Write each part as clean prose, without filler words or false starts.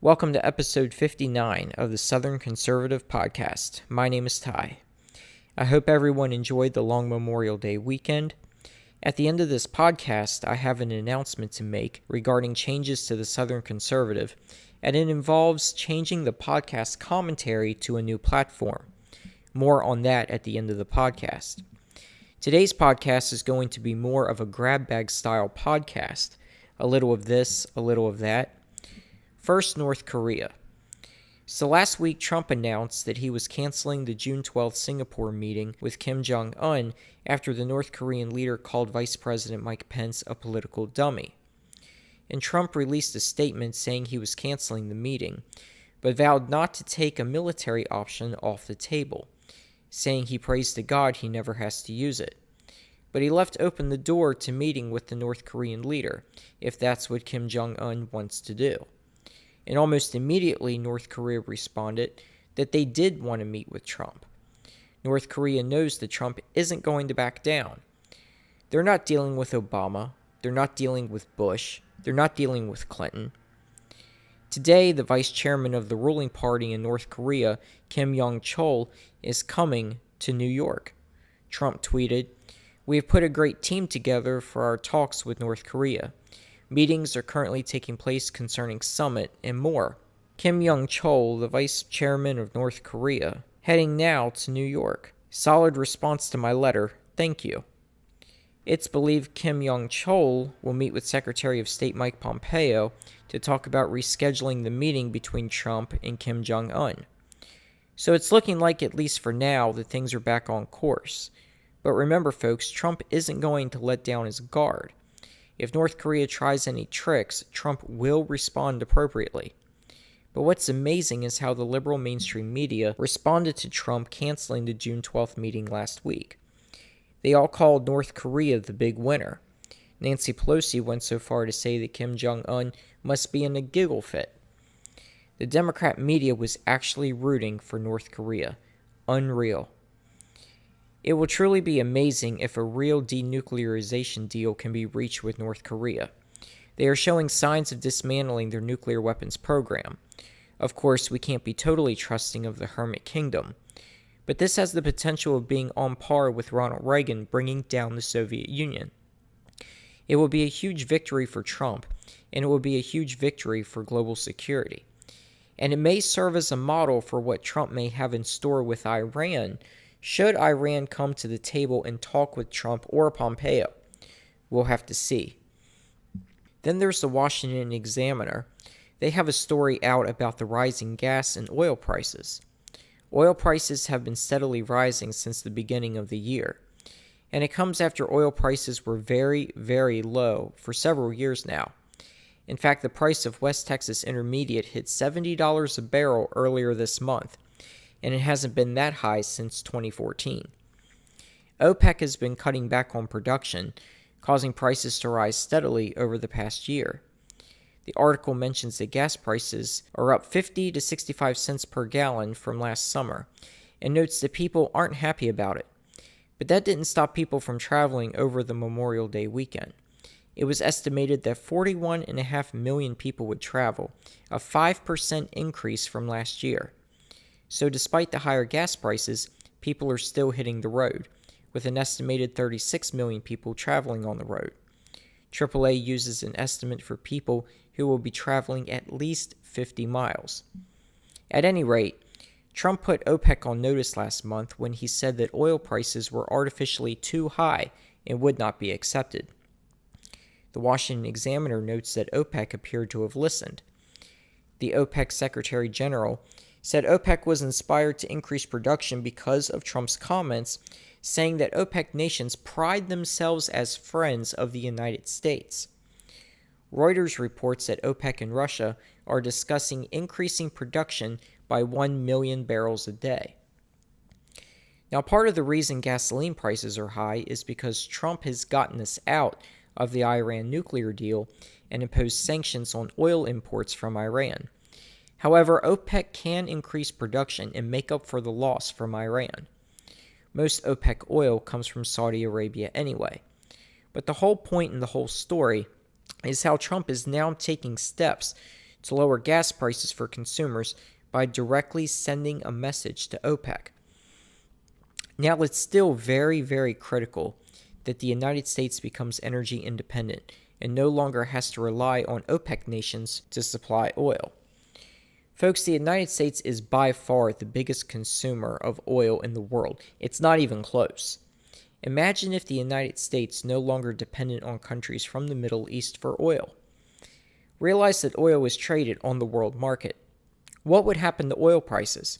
Welcome to episode 59 of the Southern Conservative Podcast. My name is Ty. I hope everyone enjoyed the long Memorial Day weekend. At the end of this podcast, I have an announcement to make regarding changes to the Southern Conservative, and it involves changing the podcast commentary to a new platform. More on that at the end of the podcast. Today's podcast is going to be more of a grab bag style podcast. A little of this, a little of that. First, North Korea. So last week, Trump announced that he was canceling the June 12th Singapore meeting with Kim Jong-un after the North Korean leader called Vice President Mike Pence a political dummy. And Trump released a statement saying he was canceling the meeting, but vowed not to take a military option off the table, saying he prays to God he never has to use it. But he left open the door to meeting with the North Korean leader, if that's what Kim Jong-un wants to do. And almost immediately, North Korea responded that they did want to meet with Trump. North Korea knows that Trump isn't going to back down. They're not dealing with Obama. They're not dealing with Bush. They're not dealing with Clinton. Today, the vice chairman of the ruling party in North Korea, Kim Yong-chol, is coming to New York. Trump tweeted, "We have put a great team together for our talks with North Korea. Meetings are currently taking place concerning summit and more." Kim Yong-chol, the vice chairman of North Korea, heading now to New York. Solid response to my letter. Thank you. It's believed Kim Yong-chol will meet with Secretary of State Mike Pompeo to talk about rescheduling the meeting between Trump and Kim Jong-un. So it's looking like, at least for now, that things are back on course. But remember, folks, Trump isn't going to let down his guard. If North Korea tries any tricks, Trump will respond appropriately. But what's amazing is how the liberal mainstream media responded to Trump canceling the June 12th meeting last week. They all called North Korea the big winner. Nancy Pelosi went so far to say that Kim Jong-un must be in a giggle fit. The Democrat media was actually rooting for North Korea. Unreal. It will truly be amazing if a real denuclearization deal can be reached with North Korea. They are showing signs of dismantling their nuclear weapons program. Of course, we can't be totally trusting of the Hermit Kingdom, but this has the potential of being on par with Ronald Reagan bringing down the Soviet Union. It will be a huge victory for Trump, and it will be a huge victory for global security. And it may serve as a model for what Trump may have in store with Iran, should Iran come to the table and talk with Trump or Pompeo. We'll have to see. Then there's the Washington Examiner. They have a story out about the rising gas and oil prices. Oil prices have been steadily rising since the beginning of the year. And it comes after oil prices were very, very low for several years now. In fact, the price of West Texas Intermediate hit $70 a barrel earlier this month, and it hasn't been that high since 2014. OPEC has been cutting back on production, causing prices to rise steadily over the past year. The article mentions that gas prices are up 50 to 65 cents per gallon from last summer, and notes that people aren't happy about it. But that didn't stop people from traveling over the Memorial Day weekend. It was estimated that 41.5 million people would travel, a 5% increase from last year. So despite the higher gas prices, people are still hitting the road, with an estimated 36 million people traveling on the road. AAA uses an estimate for people who will be traveling at least 50 miles. At any rate, Trump put OPEC on notice last month when he said that oil prices were artificially too high and would not be accepted. The Washington Examiner notes that OPEC appeared to have listened. The OPEC Secretary General said OPEC was inspired to increase production because of Trump's comments, saying that OPEC nations pride themselves as friends of the United States. Reuters reports that OPEC and Russia are discussing increasing production by 1 million barrels a day. Now, part of the reason gasoline prices are high is because Trump has gotten us out of the Iran nuclear deal and imposed sanctions on oil imports from Iran. However, OPEC can increase production and make up for the loss from Iran. Most OPEC oil comes from Saudi Arabia anyway. But the whole point in the whole story is how Trump is now taking steps to lower gas prices for consumers by directly sending a message to OPEC. Now, it's still very, very critical that the United States becomes energy independent and no longer has to rely on OPEC nations to supply oil. Folks, the United States is by far the biggest consumer of oil in the world. It's not even close. Imagine if the United States no longer depended on countries from the Middle East for oil. Realize that oil is traded on the world market. What would happen to oil prices?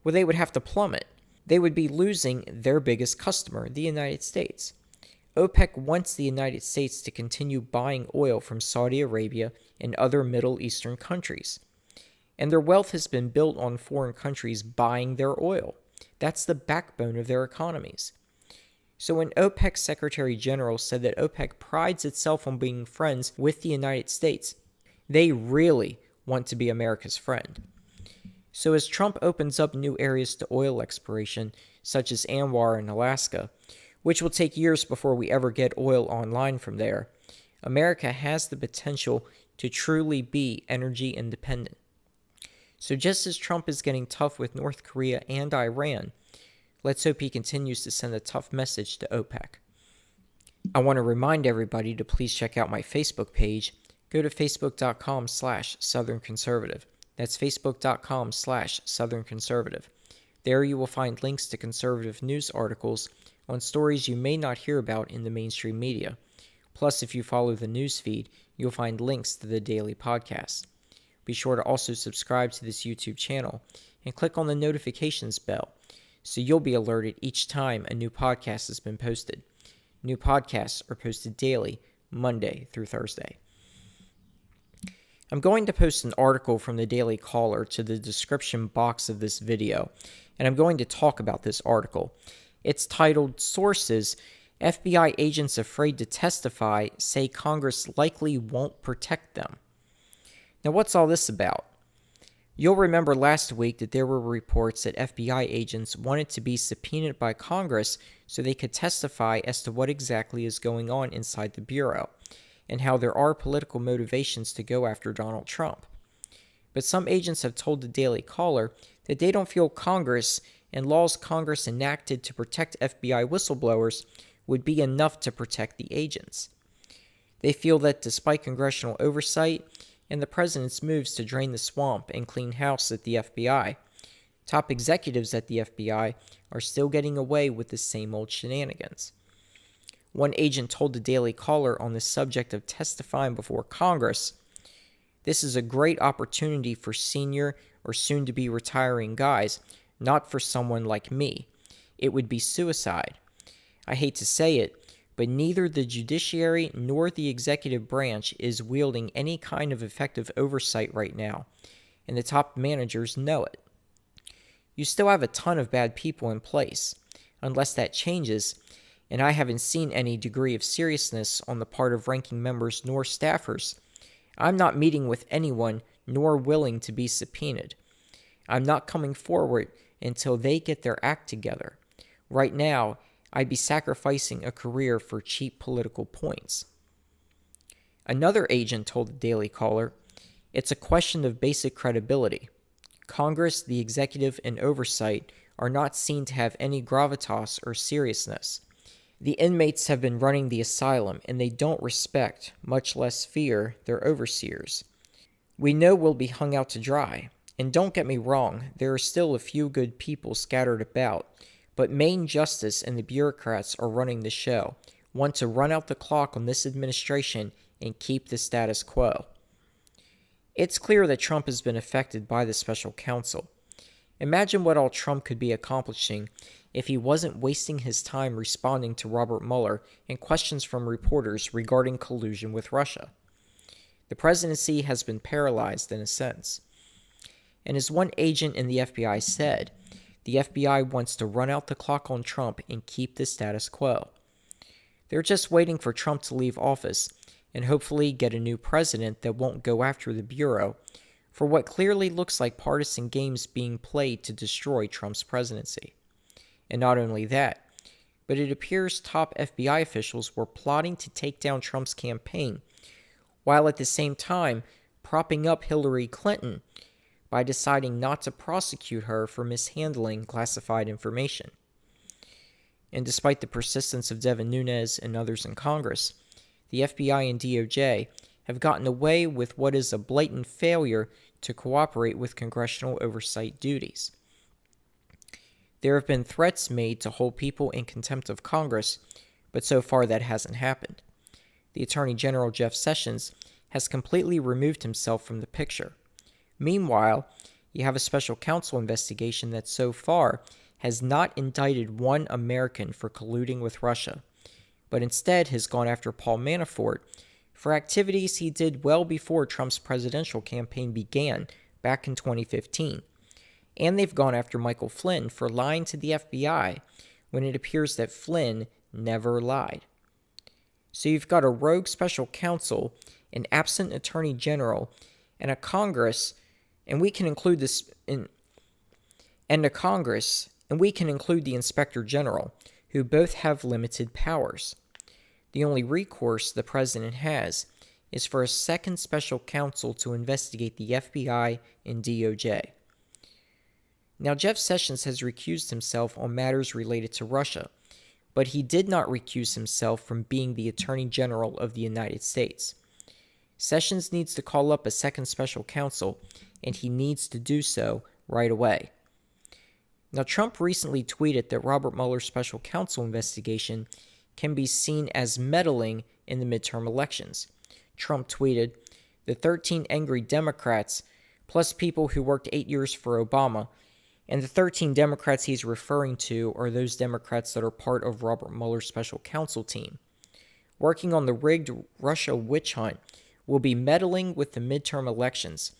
Well, they would have to plummet. They would be losing their biggest customer, the United States. OPEC wants the United States to continue buying oil from Saudi Arabia and other Middle Eastern countries. And their wealth has been built on foreign countries buying their oil. That's the backbone of their economies. So when OPEC Secretary General said that OPEC prides itself on being friends with the United States, they really want to be America's friend. So as Trump opens up new areas to oil exploration, such as Anwar in Alaska, which will take years before we ever get oil online from there, America has the potential to truly be energy independent. So just as Trump is getting tough with North Korea and Iran, let's hope he continues to send a tough message to OPEC. I want to remind everybody to please check out my Facebook page. Go to facebook.com/Southern Conservative. That's facebook.com/Southern Conservative. There you will find links to conservative news articles on stories you may not hear about in the mainstream media. Plus, if you follow the news feed, you'll find links to the daily podcast. Be sure to also subscribe to this YouTube channel and click on the notifications bell so you'll be alerted each time a new podcast has been posted. New podcasts are posted daily, Monday through Thursday. I'm going to post an article from the Daily Caller to the description box of this video, and I'm going to talk about this article. It's titled, Sources, FBI Agents Afraid to Testify Say Congress Likely Won't Protect Them. Now, what's all this about? You'll remember last week that there were reports that FBI agents wanted to be subpoenaed by Congress so they could testify as to what exactly is going on inside the Bureau, and how there are political motivations to go after Donald Trump. But some agents have told the Daily Caller that they don't feel Congress and laws Congress enacted to protect FBI whistleblowers would be enough to protect the agents. They feel that despite congressional oversight and the president's moves to drain the swamp and clean house at the FBI, top executives at the FBI are still getting away with the same old shenanigans. One agent told the Daily Caller on the subject of testifying before Congress, "This is a great opportunity for senior or soon-to-be retiring guys, not for someone like me. It would be suicide. I hate to say it, but neither the judiciary nor the executive branch is wielding any kind of effective oversight right now, and the top managers know it. You still have a ton of bad people in place. Unless that changes, and I haven't seen any degree of seriousness on the part of ranking members nor staffers, I'm not meeting with anyone nor willing to be subpoenaed. I'm not coming forward until they get their act together. Right now, I'd be sacrificing a career for cheap political points." Another agent told the Daily Caller, "It's a question of basic credibility. Congress, the executive, and oversight are not seen to have any gravitas or seriousness. The inmates have been running the asylum, and they don't respect, much less fear, their overseers. We know we'll be hung out to dry. And don't get me wrong, there are still a few good people scattered about, but Main Justice and the bureaucrats are running the show, want to run out the clock on this administration and keep the status quo." It's clear that Trump has been affected by the special counsel. Imagine what all Trump could be accomplishing if he wasn't wasting his time responding to Robert Mueller and questions from reporters regarding collusion with Russia. The presidency has been paralyzed in a sense. And as one agent in the FBI said, the FBI wants to run out the clock on Trump and keep the status quo. They're just waiting for Trump to leave office and hopefully get a new president that won't go after the Bureau for what clearly looks like partisan games being played to destroy Trump's presidency. And not only that, but it appears top FBI officials were plotting to take down Trump's campaign, while at the same time propping up Hillary Clinton by deciding not to prosecute her for mishandling classified information. And despite the persistence of Devin Nunes and others in Congress, the FBI and DOJ have gotten away with what is a blatant failure to cooperate with congressional oversight duties. There have been threats made to hold people in contempt of Congress, but so far that hasn't happened. The Attorney General Jeff Sessions has completely removed himself from the picture. Meanwhile, you have a special counsel investigation that so far has not indicted one American for colluding with Russia, but instead has gone after Paul Manafort for activities he did well before Trump's presidential campaign began back in 2015. And they've gone after Michael Flynn for lying to the FBI when it appears that Flynn never lied. So you've got a rogue special counsel, an absent attorney general, and a Congress, and we can include the inspector general, who both have limited powers. The only recourse the president has is for a second special counsel to investigate the FBI and DOJ. Now, Jeff Sessions has recused himself on matters related to Russia, but he did not recuse himself from being the Attorney General of the United States. Sessions needs to call up a second special counsel, and he needs to do so right away. Now, Trump recently tweeted that Robert Mueller's special counsel investigation can be seen as meddling in the midterm elections. Trump tweeted, "The 13 angry Democrats, plus people who worked 8 years for Obama, and the 13 Democrats he's referring to are those Democrats that are part of Robert Mueller's special counsel team, working on the rigged Russia witch hunt, will be meddling with the midterm elections,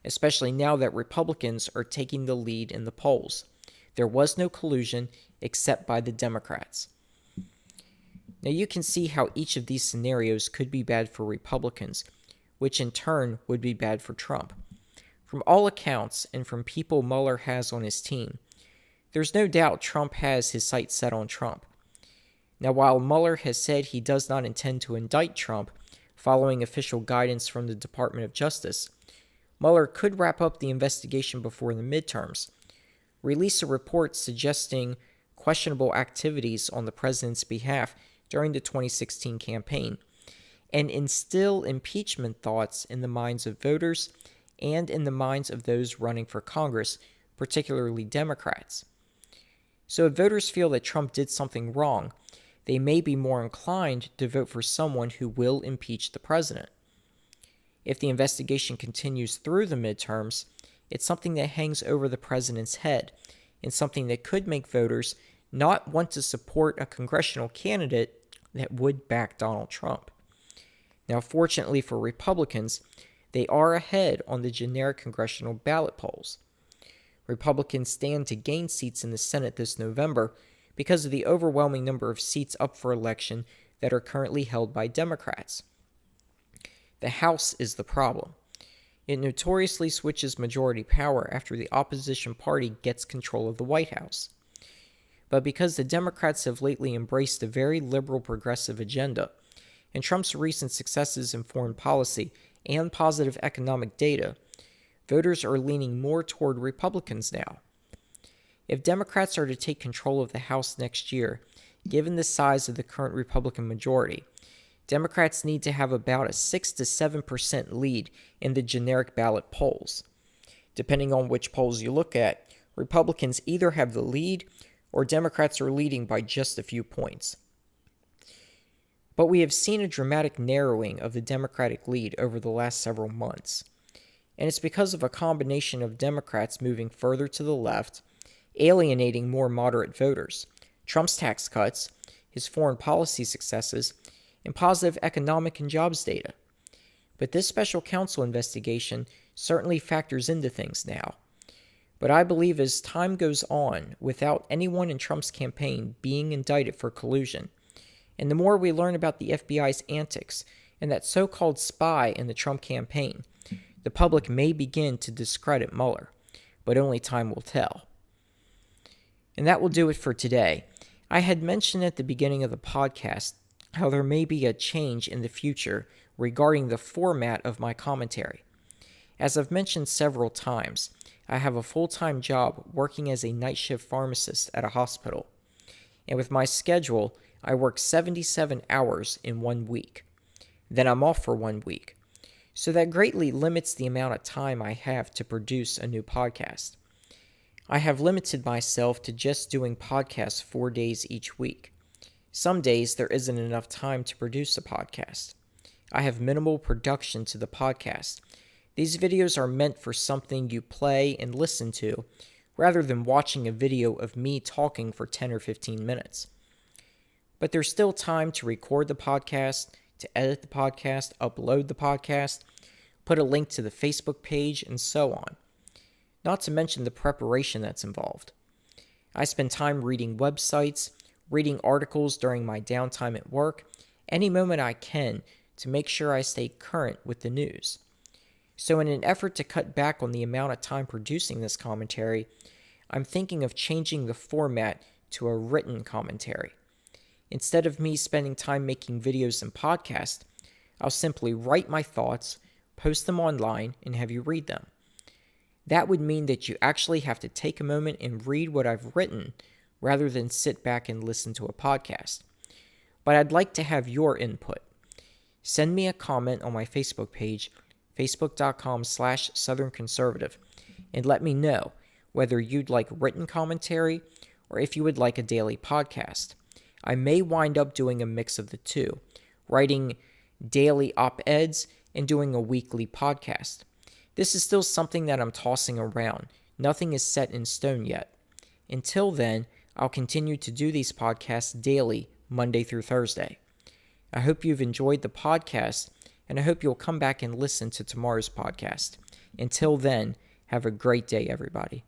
especially now that Republicans are taking the lead in the polls. There was no collusion except by the Democrats." Now you can see how each of these scenarios could be bad for Republicans, which in turn would be bad for Trump. From all accounts and from people Mueller has on his team, there's no doubt Trump has his sights set on Trump. Now, while Mueller has said he does not intend to indict Trump following official guidance from the Department of Justice, Mueller could wrap up the investigation before the midterms, release a report suggesting questionable activities on the president's behalf during the 2016 campaign, and instill impeachment thoughts in the minds of voters and in the minds of those running for Congress, particularly Democrats. So if voters feel that Trump did something wrong, they may be more inclined to vote for someone who will impeach the president. If the investigation continues through the midterms, it's something that hangs over the president's head, and something that could make voters not want to support a congressional candidate that would back Donald Trump. Now, fortunately for Republicans, they are ahead on the generic congressional ballot polls. Republicans stand to gain seats in the Senate this November because of the overwhelming number of seats up for election that are currently held by Democrats. The House is the problem. It notoriously switches majority power after the opposition party gets control of the White House. But because the Democrats have lately embraced a very liberal progressive agenda, and Trump's recent successes in foreign policy and positive economic data, voters are leaning more toward Republicans now. If Democrats are to take control of the House next year, given the size of the current Republican majority, Democrats need to have about a 6 to 7% lead in the generic ballot polls. Depending on which polls you look at, Republicans either have the lead or Democrats are leading by just a few points. But we have seen a dramatic narrowing of the Democratic lead over the last several months, and it's because of a combination of Democrats moving further to the left, alienating more moderate voters, Trump's tax cuts, his foreign policy successes, and positive economic and jobs data. But this special counsel investigation certainly factors into things now. But I believe as time goes on, without anyone in Trump's campaign being indicted for collusion, and the more we learn about the FBI's antics and that so-called spy in the Trump campaign, the public may begin to discredit Mueller, but only time will tell. And that will do it for today. I had mentioned at the beginning of the podcast how there may be a change in the future regarding the format of my commentary. As I've mentioned several times, I have a full-time job working as a night shift pharmacist at a hospital. And with my schedule, I work 77 hours in 1 week. Then I'm off for 1 week. So that greatly limits the amount of time I have to produce a new podcast. I have limited myself to just doing podcasts 4 days each week. Some days there isn't enough time to produce a podcast. I have minimal production to the podcast. These videos are meant for something you play and listen to, rather than watching a video of me talking for 10 or 15 minutes. But there's still time to record the podcast, to edit the podcast, upload the podcast, put a link to the Facebook page, and so on. Not to mention the preparation that's involved. I spend time reading websites, reading articles during my downtime at work, any moment I can to make sure I stay current with the news. So in an effort to cut back on the amount of time producing this commentary, I'm thinking of changing the format to a written commentary. Instead of me spending time making videos and podcasts, I'll simply write my thoughts, post them online, and have you read them. That would mean that you actually have to take a moment and read what I've written rather than sit back and listen to a podcast. But I'd like to have your input. Send me a comment on my Facebook page, facebook.com/southernconservative, and let me know whether you'd like written commentary or if you would like a daily podcast. I may wind up doing a mix of the two, writing daily op-eds and doing a weekly podcast. This is still something that I'm tossing around. Nothing is set in stone yet. Until then, I'll continue to do these podcasts daily, Monday through Thursday. I hope you've enjoyed the podcast, and I hope you'll come back and listen to tomorrow's podcast. Until then, have a great day, everybody.